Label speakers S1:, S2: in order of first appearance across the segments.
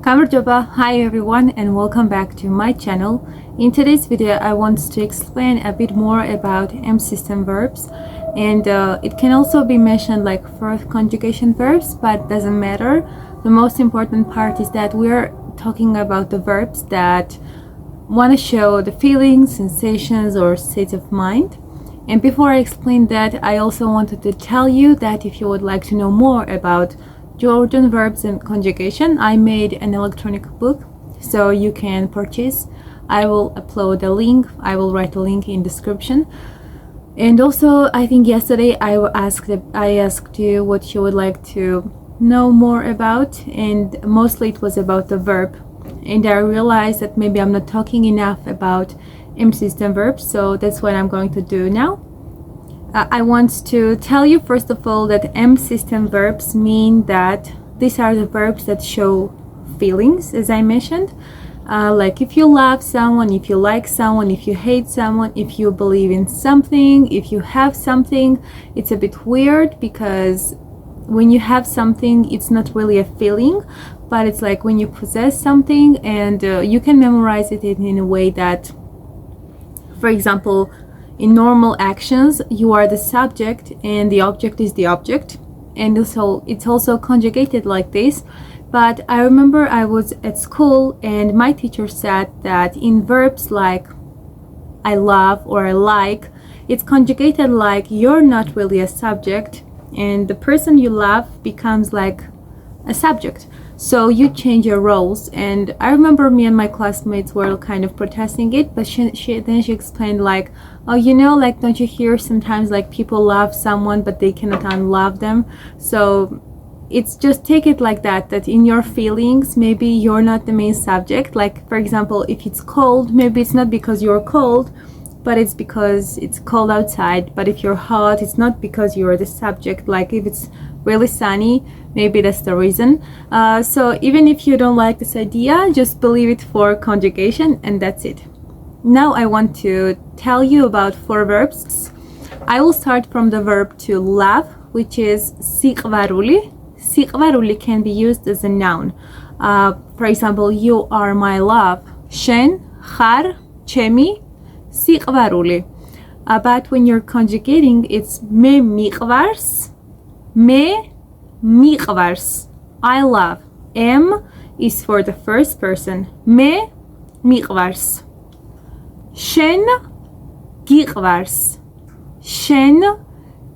S1: Kamurjoba, hi everyone and welcome back to my channel. In today's video I want to explain a bit more about M system verbs, and it can also be mentioned like for conjugation verbs, but doesn't matter. The most important part is that we're talking about the verbs that want to show the feelings, sensations or states of mind. And before I explain that, I also wanted to tell you that if you would like to know more about Georgian verbs and conjugation, I made an electronic book, so you can purchase. I will upload a link. I will write a link in description. And also, I think yesterday I asked you what you would like to know more about, and mostly it was about the verb. And I realized that maybe I'm not talking enough about M system verbs, so that's what I'm going to do now. I want to tell you first of all that M system verbs mean that these are the verbs that show feelings, as I mentioned, like if you love someone, if you like someone, if you hate someone, if you believe in something, if you have something. It's a bit weird because when you have something, it's not really a feeling, but it's like when you possess something, and you can memorize it in a way that, for example, in normal actions, you are the subject and the object is the object, and so it's also conjugated like this. But I remember I was at school and my teacher said that in verbs like I love or I like, it's conjugated like you're not really a subject and the person you love becomes like a subject. So you change your roles. And I remember me and my classmates were kind of protesting it, but then she explained like, oh, you know, like, don't you hear sometimes like people love someone but they cannot unlove them? So it's just take it like that in your feelings maybe you're not the main subject. Like, for example, if it's cold, maybe it's not because you're cold, but it's because it's cold outside. But if you're hot, it's not because you're the subject. Like if it's really sunny, maybe that's the reason. So even if you don't like this idea, just believe it for conjugation and that's it. Now I want to tell you about 4 verbs. I will start from the verb to love, which is siqvaruli. Siqvaruli can be used as a noun. For example, you are my love. Shen, khar, chemi, siqvaruli. But when you're conjugating, it's me miqvars, me miqvars. I love. M is for the first person. Me miqvars. Shen giqvars. Shen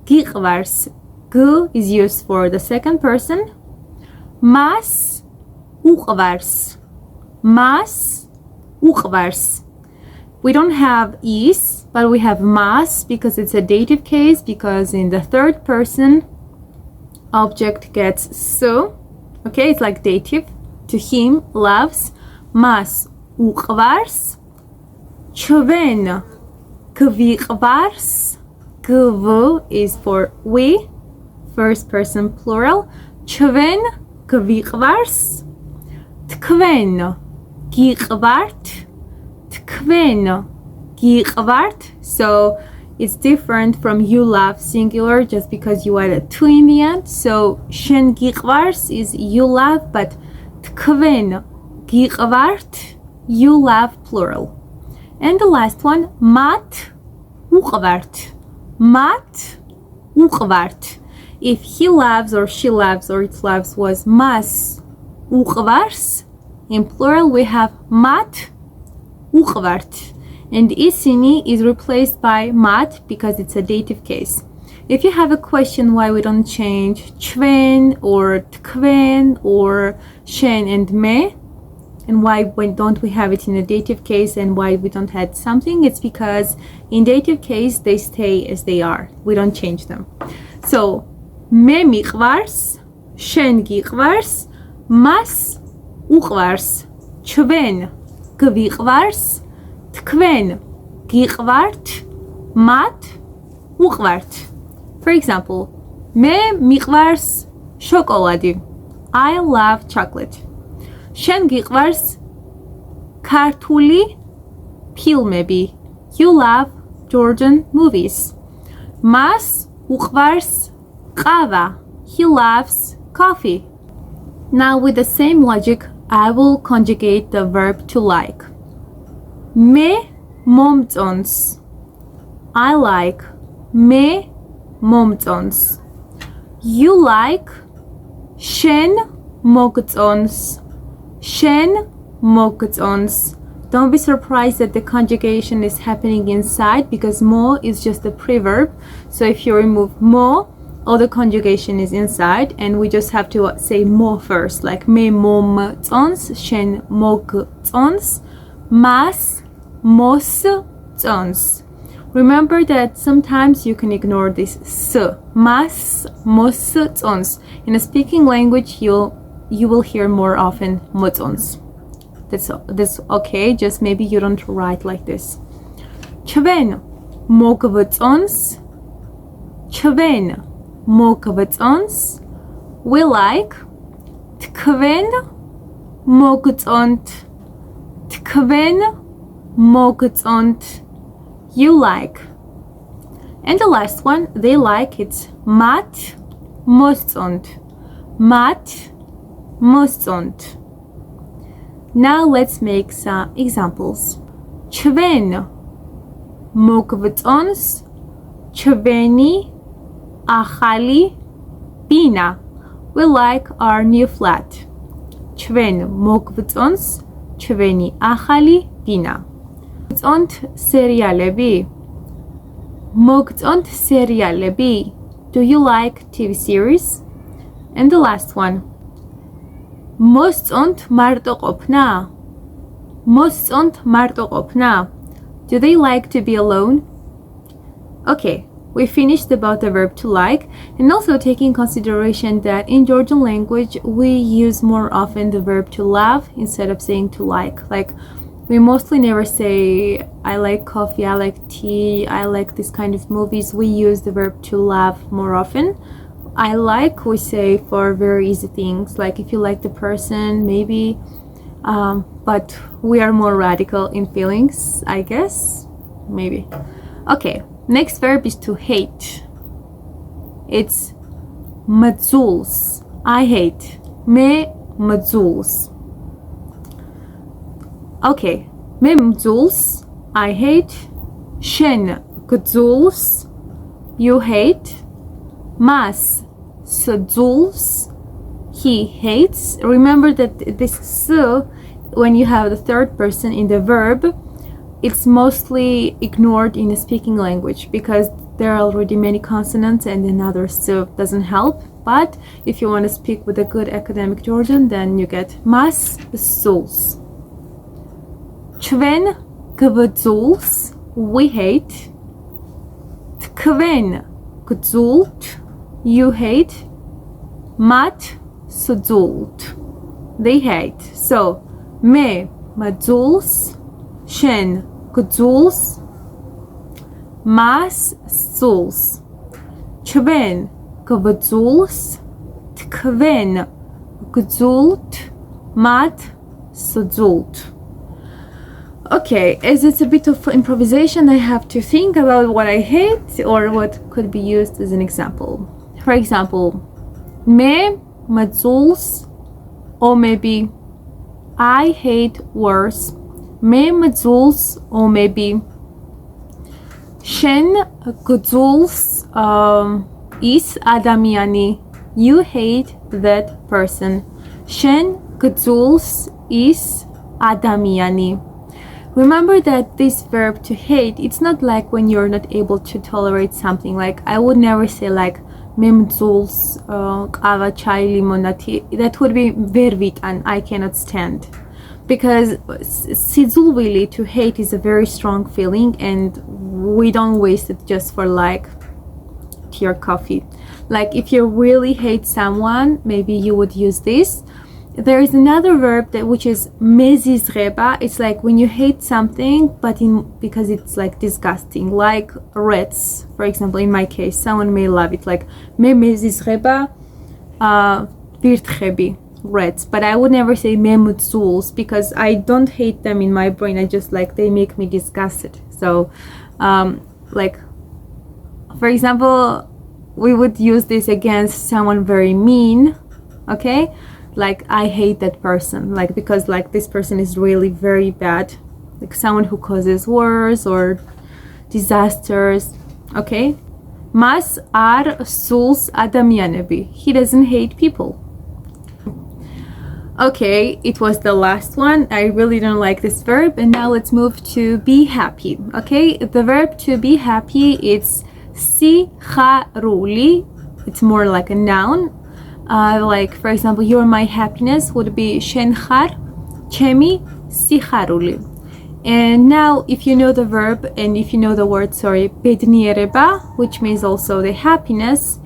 S1: giqvars. G is used for the second person. Mas uqvars. Mas uqvars. We don't have is, but we have mas because it's a dative case, because in the third person object gets so. Okay, it's like dative. To him, loves. Mas uqvars. Chven kviqvars. Kv is for we, first person plural. Chven kviqvars. Tkven giqvart. Tkven giqvart. So it's different from you love singular just because you add a to in the end. So shen giqvars is you love, but tkven giqvart, you love plural. And the last one, mat uqvart. Mat uqvart. If he loves or she loves or it loves was mas uqvars, in plural we have mat uqvart. And isini is replaced by mat because it's a dative case. If you have a question why we don't change chven or tkven or shen and me, and why don't we have it in a dative case and why we don't add something, it's because in dative case they stay as they are. We don't change them. So me miqvars, shen giqvars, mas uqvars, chven gviqvars, tkven giqvart, mat uqvart. For example, me miqvars shokoladi. I love chocolate. Shen giqvars kartuli filmebi. You love Georgian movies. Mas uqvars qava. He loves coffee. Now with the same logic, I will conjugate the verb to like. Me momtons. I like. Me momtons. You like. Shen mogtons. Shen mogtons. Don't be surprised that the conjugation is happening inside because mo is just a preverb. So if you remove mo, all the conjugation is inside, and we just have to say mo first, like me momtons, shen mogtons, mas mostons. Remember that sometimes you can ignore this s, mas mostons. In a speaking language, you will hear more often motons. That's okay, just maybe you don't write like this. Chven mogvtons. Chven mogvtons. We like. Tkven mogtont. Tkven mogtont. You like. And the last one, they like, it's mat mostont. Mat mostont. Now let's make some examples. Chven mogvtons. Chveni achali bina. We like our new flat. Chven mogvtons. Chveni achali bina. Mogtont serialebi. Mogtont serialebi. Do you like TV series? And the last one. Mostont marto qopna. Mostont marto qopna. Do they like to be alone? Okay, we finished about the verb to like, and also taking consideration that in Georgian language we use more often the verb to love instead of saying to like. Like we mostly never say I like coffee, I like tea, I like this kind of movies. We use the verb to love more often. I like, we say for very easy things, like if you like the person, maybe, but we are more radical in feelings, I guess, maybe. Okay, next verb is to hate. It's matzuls. I hate. Me matzuls. Okay, me matzuls. I hate. Shen gzuls. You hate. Mas szuls. He hates. Remember that this s, when you have the third person in the verb, it's mostly ignored in a speaking language because there are already many consonants and another s doesn't help. But if you want to speak with a good academic Georgian, then you get mas szuls. Chven gvzuls. We hate. Tkven gzult. You hate. Mat suzult. They hate. So me matzuls. Shen gzuls. Mas szuls. Chven gvzuls. Tkven gzult. Mat suzult. Okay, as it's a bit of improvisation, I have to think about what I hate or what could be used as an example. For example, me matzuls, or maybe I hate wars. Me matzuls, or maybe Shen gzuls is adamiani. You hate that person. Shen gzuls is adamiani. Remember that this verb to hate, it's not like when you're not able to tolerate something. Like I would never say like memzuls qava chai limonati. That would be vervit and I cannot stand. Because sizulvili, to hate, is a very strong feeling and we don't waste it just for like tea or coffee. Like if you really hate someone, maybe you would use this. There is another verb that which is mezizreba. It's like when you hate something, but because it's like disgusting, like rats, for example. In my case, someone may love it, like me mezizreba virtchebi, rats. But I would never say me mutzuls because I don't hate them in my brain. I just like they make me disgusted. So, like for example, we would use this against someone very mean. Okay. like I hate that person, like because like this person is really very bad, like someone who causes wars or disasters. Okay, mas ar suls adamyanebi, he doesn't hate people. Okay, it was the last one. I really don't like this verb. And now let's move to be happy. Okay, the verb to be happy, it's si kharuli. It's more like a noun. Like for example, you're my happiness would be shen khar chemi si kharuli. And now if you know the verb and if you know the word, bedniereba, which means also the happiness,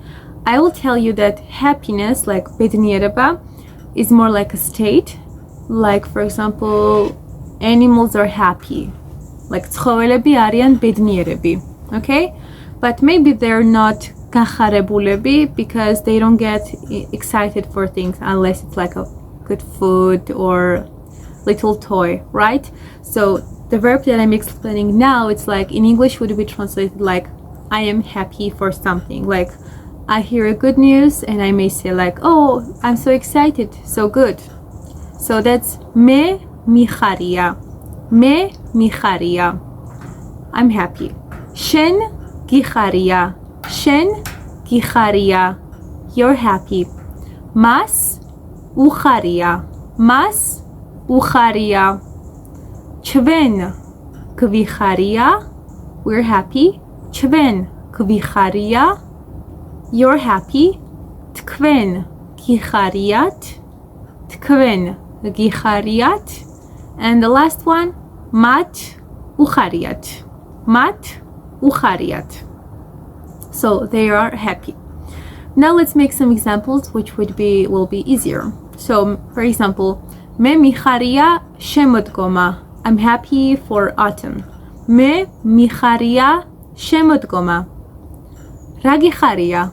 S1: I will tell you that happiness, like bedniereba, is more like a state. Like for example, animals are happy, like tzchoelebi aryan bednierebi. Okay, but maybe they're not kacharebulebi because they don't get excited for things unless it's like a good food or little toy, right? So the verb that I'm explaining now, it's like in English would be translated like I am happy for something. Like I hear a good news and I may say like, oh, I'm so excited, so good. So that's me micharia, me micharia, I'm happy. Shen gicharia, shen gicharia, you're happy. Mas ucharia, mas ucharia. Chven kvicharia, we're happy. Chven kvicharia, you're happy. Tkven gichariat, tkven gichariat. And the last one, mat uchariat, mat uchariat. So they are happy. Now let's make some examples which will be easier. So for example, me micharia shemodgoma, I'm happy for autumn. Me micharia shemodgoma. Ragicharia,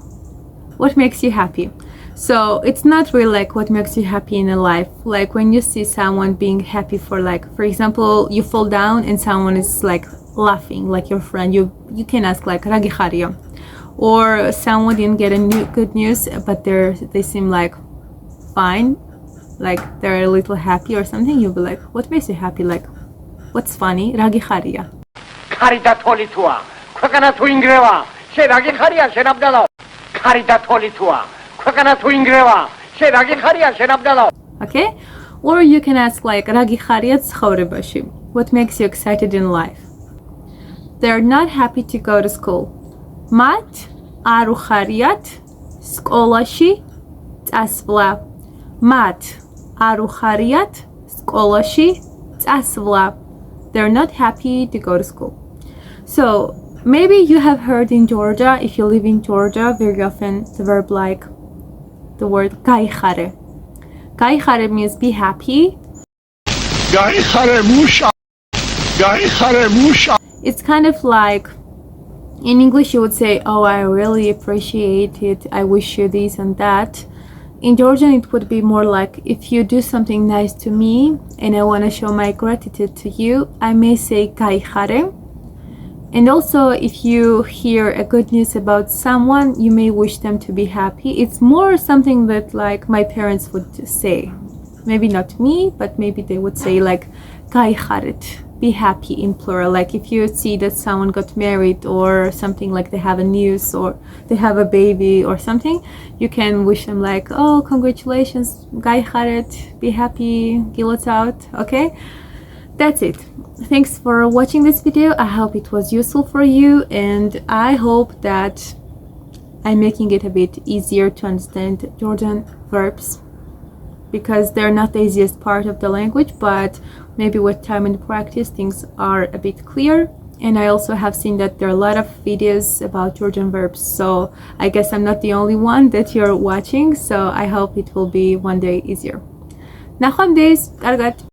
S1: what makes you happy? So it's not really like what makes you happy in a life. Like when you see someone being happy for, like for example, you fall down and someone is like laughing, like your friend, you can ask like ragicharia. Or someone didn't get good news but they seem like fine, like they're a little happy or something, you'll be like, what makes you happy? Like what's funny? Ragicharia.
S2: Carita tolitua, quagana to ingreva, she ragicharia, she abdalo. Carita tolitua, quagana to ingreva, she ragicharia, she abdalo. Okay? Or you can ask like ragicharia tzchorebashi, what makes you excited in life? They're not happy to go to school. Mat aruchariat skolashi tasvla. Mat aruchariat skolashi tasvla. They're not happy to go to school. So maybe you have heard in Georgia, if you live in Georgia, very often the verb like the word gaichare. Gaichare means be happy.
S3: Gaichare musha. Gaichare musha.
S1: It's kind of like in English you would say, oh, I really appreciate it, I wish you this and that. In Georgian it would be more like, if you do something nice to me and I want to show my gratitude to you, I may say gaichare. And also if you hear a good news about someone, you may wish them to be happy. It's more something that like my parents would say. Maybe not me, but maybe they would say like gaicharet, be happy in plural. Like if you see that someone got married or something, like they have a news or they have a baby or something, you can wish them like, oh, congratulations, gaicharet, be happy, gilot out. Okay, that's it. Thanks for watching this video. I hope it was useful for you, and I hope that I'm making it a bit easier to understand Georgian verbs, because they're not the easiest part of the language, but maybe with time and practice things are a bit clear. And I also have seen that there are a lot of videos about Georgian verbs, so I guess I'm not the only one that you're watching, so I hope it will be one day easier. Nacham days, Gargat.